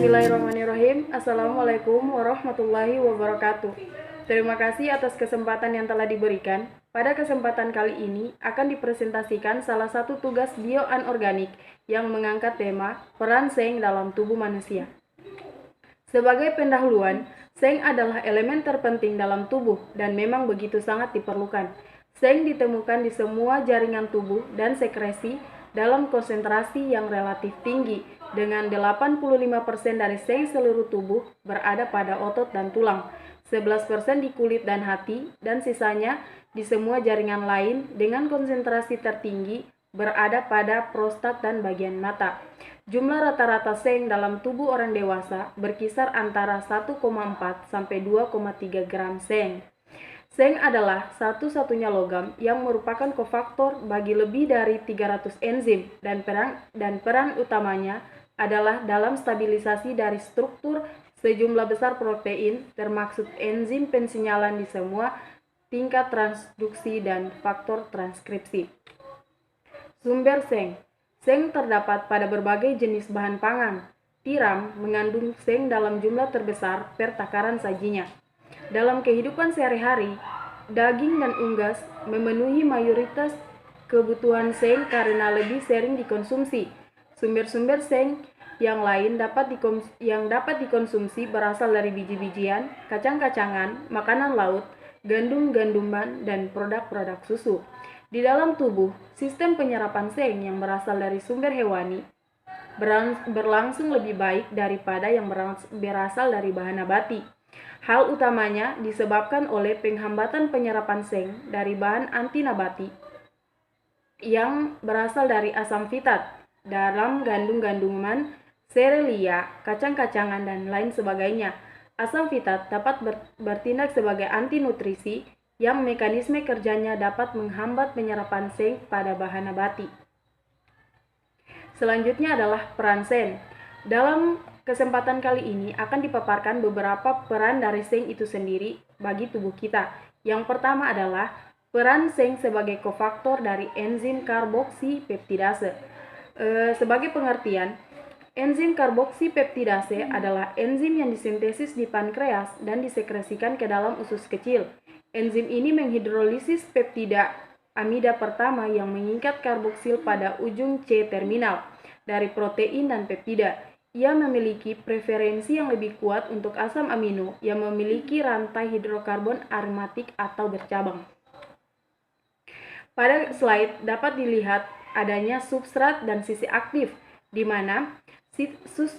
Bismillahirrahmanirrahim. Assalamualaikum warahmatullahi wabarakatuh. Terima kasih atas kesempatan yang telah diberikan. Pada kesempatan kali ini akan dipresentasikan salah satu tugas bioanorganik yang mengangkat tema peran seng dalam tubuh manusia. Sebagai pendahuluan, seng adalah elemen terpenting dalam tubuh dan memang begitu sangat diperlukan. Seng ditemukan di semua jaringan tubuh dan sekresi dalam konsentrasi yang relatif tinggi, dengan 85% dari seng seluruh tubuh berada pada otot dan tulang, 11% di kulit dan hati, dan sisanya di semua jaringan lain dengan konsentrasi tertinggi berada pada prostat dan bagian mata. Jumlah rata-rata seng dalam tubuh orang dewasa berkisar antara 1,4 sampai 2,3 gram seng. Seng adalah satu-satunya logam yang merupakan kofaktor bagi lebih dari 300 enzim dan peran utamanya adalah dalam stabilisasi dari struktur sejumlah besar protein termasuk enzim pensinyalan di semua tingkat transduksi dan faktor transkripsi. Sumber seng. Seng terdapat pada berbagai jenis bahan pangan. Tiram mengandung seng dalam jumlah terbesar per takaran sajinya. Dalam kehidupan sehari-hari, daging dan unggas memenuhi mayoritas kebutuhan seng karena lebih sering dikonsumsi. Sumber-sumber seng yang lain yang dapat dikonsumsi berasal dari biji-bijian, kacang-kacangan, makanan laut, gandum-ganduman, dan produk-produk susu. Di dalam tubuh, sistem penyerapan seng yang berasal dari sumber hewani berlangsung lebih baik daripada yang berasal dari bahan nabati. Hal utamanya disebabkan oleh penghambatan penyerapan seng dari bahan anti-nabati yang berasal dari asam fitat dalam gandum-ganduman, serelia, kacang-kacangan, dan lain sebagainya. Asam fitat dapat bertindak sebagai anti-nutrisi yang mekanisme kerjanya dapat menghambat penyerapan seng pada bahan nabati. Selanjutnya adalah peran seng. Dalam kesempatan kali ini akan dipaparkan beberapa peran dari seng itu sendiri bagi tubuh kita. Yang pertama adalah peran seng sebagai kofaktor dari enzim karboksipeptidase. Sebagai pengertian, enzim karboksipeptidase adalah enzim yang disintesis di pankreas dan disekresikan ke dalam usus kecil. Enzim ini menghidrolisis peptida amida pertama yang mengikat karboksil pada ujung C terminal dari protein dan peptida. Ia memiliki preferensi yang lebih kuat untuk asam amino yang memiliki rantai hidrokarbon aromatik atau bercabang. Pada slide dapat dilihat adanya substrat dan sisi aktif, di mana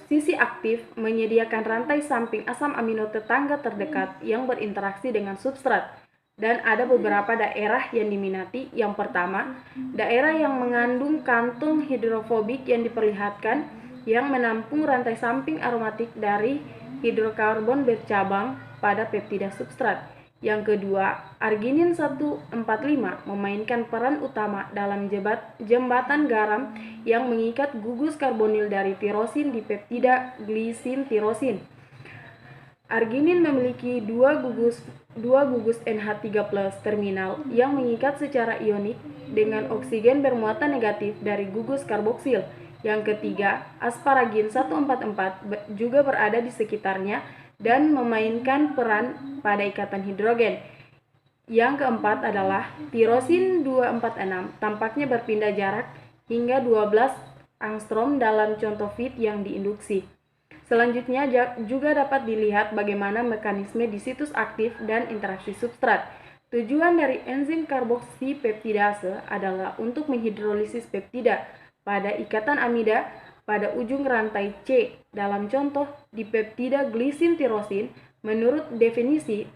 sisi aktif menyediakan rantai samping asam amino tetangga terdekat yang berinteraksi dengan substrat, dan ada beberapa daerah yang diminati. Yang pertama, daerah yang mengandung kantong hidrofobik yang diperlihatkan yang menampung rantai samping aromatik dari hidrokarbon bercabang pada peptida substrat. Yang kedua, arginin 145 memainkan peran utama dalam jembatan garam yang mengikat gugus karbonil dari tirosin di peptida glisin tirosin. Arginin memiliki dua gugus NH3+ terminal yang mengikat secara ionik dengan oksigen bermuatan negatif dari gugus karboksil. Yang ketiga, asparagin 144 juga berada di sekitarnya dan memainkan peran pada ikatan hidrogen. Yang keempat adalah tirosin 246 tampaknya berpindah jarak hingga 12 angstrom dalam contoh fit yang diinduksi. Selanjutnya juga dapat dilihat bagaimana mekanisme di situs aktif dan interaksi substrat. Tujuan dari enzim karboksipeptidase adalah untuk menghidrolisis peptida pada ikatan amida pada ujung rantai C. Dalam contoh di peptida glisin tirosin, menurut definisi,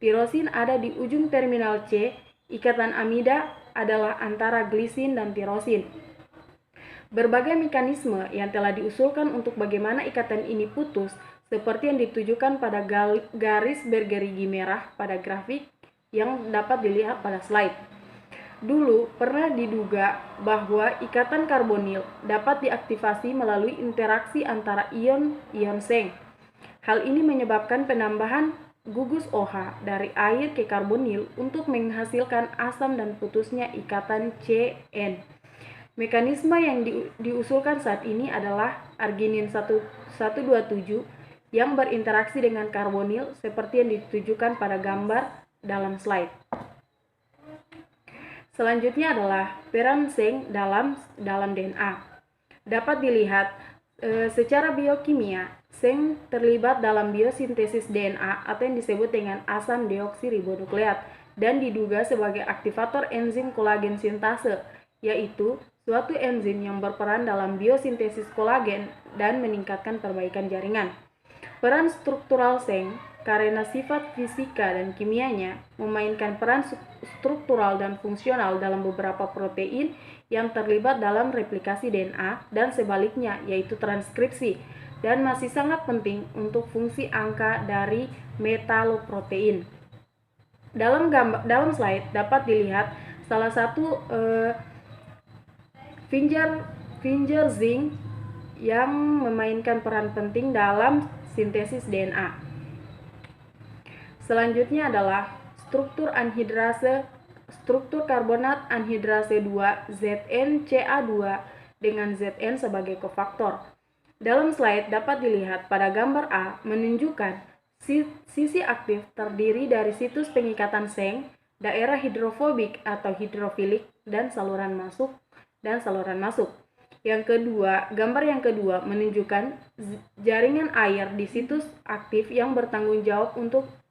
tirosin ada di ujung terminal C, ikatan amida adalah antara glisin dan tirosin. Berbagai mekanisme yang telah diusulkan untuk bagaimana ikatan ini putus, seperti yang ditujukan pada garis bergerigi merah pada grafik yang dapat dilihat pada slide. Dulu pernah diduga bahwa ikatan karbonil dapat diaktifasi melalui interaksi antara ion seng. Hal ini menyebabkan penambahan gugus OH dari air ke karbonil untuk menghasilkan asam dan putusnya ikatan CN. Mekanisme yang diusulkan saat ini adalah arginin 127 yang berinteraksi dengan karbonil seperti yang ditunjukkan pada gambar dalam slide. Selanjutnya adalah peran seng dalam DNA. Dapat dilihat secara biokimia, seng terlibat dalam biosintesis DNA atau yang disebut dengan asam deoksiribonukleat dan diduga sebagai aktivator enzim kolagen sintase, yaitu suatu enzim yang berperan dalam biosintesis kolagen dan meningkatkan perbaikan jaringan. Peran struktural seng karena sifat fisika dan kimianya memainkan peran struktural dan fungsional dalam beberapa protein yang terlibat dalam replikasi DNA dan sebaliknya, yaitu transkripsi, dan masih sangat penting untuk fungsi angka dari metaloprotein. Dalam slide dapat dilihat salah satu finger zinc yang memainkan peran penting dalam sintesis DNA. Selanjutnya adalah struktur karbonat anhidrase 2 ZnCa2 dengan Zn sebagai kofaktor. Dalam slide dapat dilihat pada gambar A menunjukkan sisi aktif terdiri dari situs pengikatan seng, daerah hidrofobik atau hidrofilik, dan saluran masuk. Gambar yang kedua menunjukkan jaringan air di situs aktif yang bertanggung jawab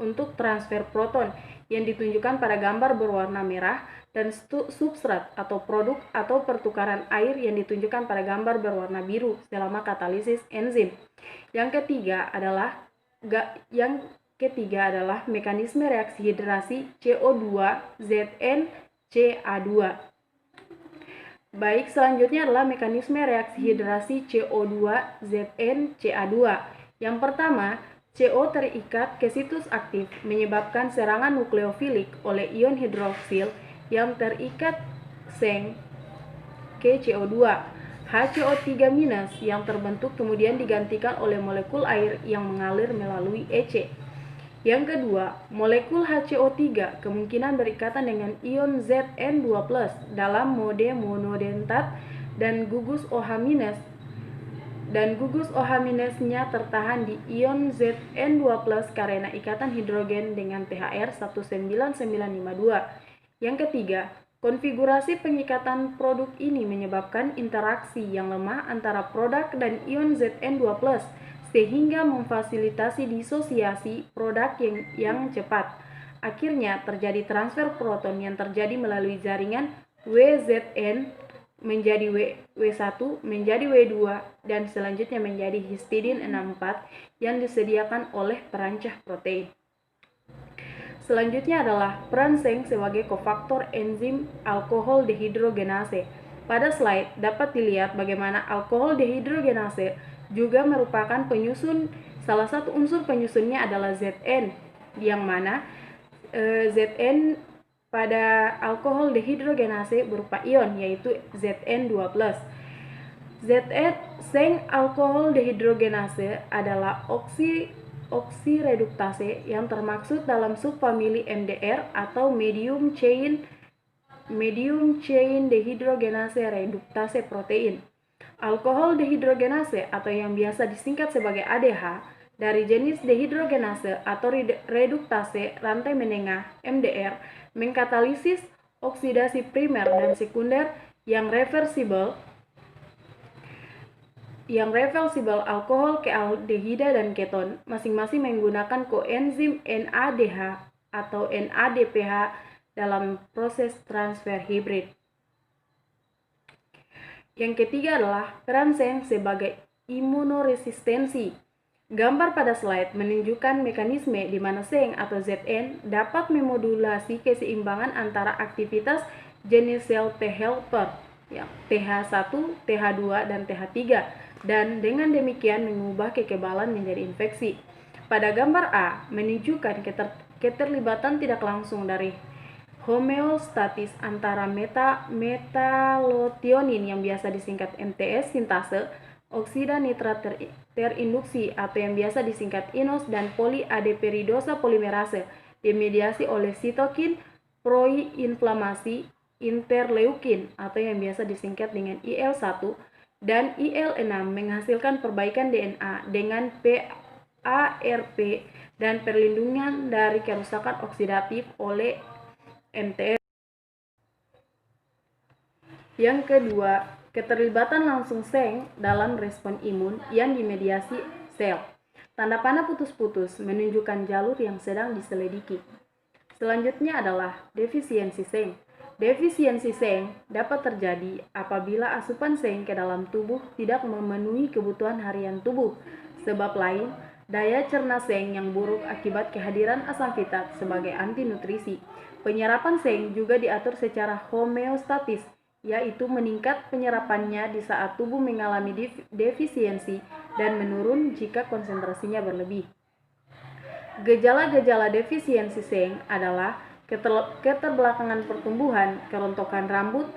untuk transfer proton yang ditunjukkan pada gambar berwarna merah, dan substrat atau produk atau pertukaran air yang ditunjukkan pada gambar berwarna biru selama katalisis enzim. Yang ketiga adalah mekanisme reaksi hidrasi CO2 ZnCa2. Baik, selanjutnya adalah mekanisme reaksi hidrasi CO2 ZnCa2. Yang pertama, CO terikat ke situs aktif menyebabkan serangan nukleofilik oleh ion hidroksil yang terikat seng ke CO2. HCO3- yang terbentuk kemudian digantikan oleh molekul air yang mengalir melalui EC. Yang kedua, molekul HCO3 kemungkinan berikatan dengan ion Zn2+ dalam mode monodentat dan gugus OH- nya tertahan di ion Zn2+ karena ikatan hidrogen dengan THR 19952. Yang ketiga, konfigurasi pengikatan produk ini menyebabkan interaksi yang lemah antara produk dan ion Zn2+, sehingga memfasilitasi disosiasi produk yang cepat. Akhirnya terjadi transfer proton yang terjadi melalui jaringan WZN menjadi W1 menjadi W2 dan selanjutnya menjadi histidin 64 yang disediakan oleh perancah protein. Selanjutnya adalah peran seng sebagai kofaktor enzim alkohol dehidrogenase. Pada slide dapat dilihat bagaimana alkohol dehidrogenase juga merupakan penyusun. Salah satu unsur penyusunnya adalah Zn, yang mana Zn pada alkohol dehidrogenase berupa ion, yaitu Zn2+. Seng alkohol dehidrogenase adalah oksireduktase yang termaksud dalam subfamili MDR atau medium chain dehidrogenase reduktase protein. Alkohol dehidrogenase atau yang biasa disingkat sebagai ADH dari jenis dehidrogenase atau reduktase rantai menengah MDR mengkatalisis oksidasi primer dan sekunder yang reversibel alkohol ke aldehida dan keton, masing-masing menggunakan koenzim NADH atau NADPH dalam proses transfer hibrid. Yang ketiga adalah peran seng sebagai imunoresistensi. Gambar pada slide menunjukkan mekanisme di mana seng atau Zn dapat memodulasi keseimbangan antara aktivitas jenis sel T helper, TH1, TH2, dan TH3, dan dengan demikian mengubah kekebalan menjadi infeksi. Pada gambar A menunjukkan keterlibatan tidak langsung dari homeostatis antara metalothionin yang biasa disingkat MTS sintase, oksida nitrat terinduksi atau yang biasa disingkat inos, dan poliadeperidosa polimerase dimediasi oleh sitokin proinflamasi interleukin atau yang biasa disingkat dengan IL-1 dan IL-6 menghasilkan perbaikan DNA dengan PARP dan perlindungan dari kerusakan oksidatif oleh MTR. Yang kedua, keterlibatan langsung seng dalam respon imun yang dimediasi sel. Tanda panah putus-putus menunjukkan jalur yang sedang diselidiki. Selanjutnya adalah defisiensi seng. Defisiensi seng dapat terjadi apabila asupan seng ke dalam tubuh tidak memenuhi kebutuhan harian tubuh. Sebab lain, daya cerna seng yang buruk akibat kehadiran asam fitat sebagai anti nutrisi. Penyerapan seng juga diatur secara homeostatis, yaitu meningkat penyerapannya di saat tubuh mengalami defisiensi dan menurun jika konsentrasinya berlebih. Gejala-gejala defisiensi seng adalah keterbelakangan pertumbuhan, kerontokan rambut,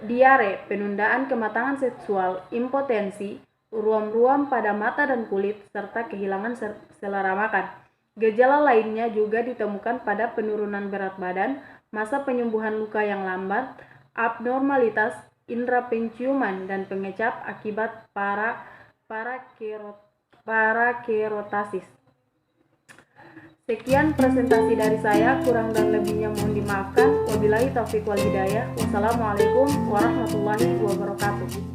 diare, penundaan kematangan seksual, impotensi, ruam-ruam pada mata dan kulit, serta kehilangan selera makan. Gejala lainnya juga ditemukan pada penurunan berat badan, masa penyembuhan luka yang lambat, abnormalitas indera penciuman dan pengecap akibat parakerotasis. Sekian presentasi dari saya, kurang dan lebihnya mohon dimaafkan. Wabillahi taufiq wal hidayah. Wassalamualaikum warahmatullahi wabarakatuh.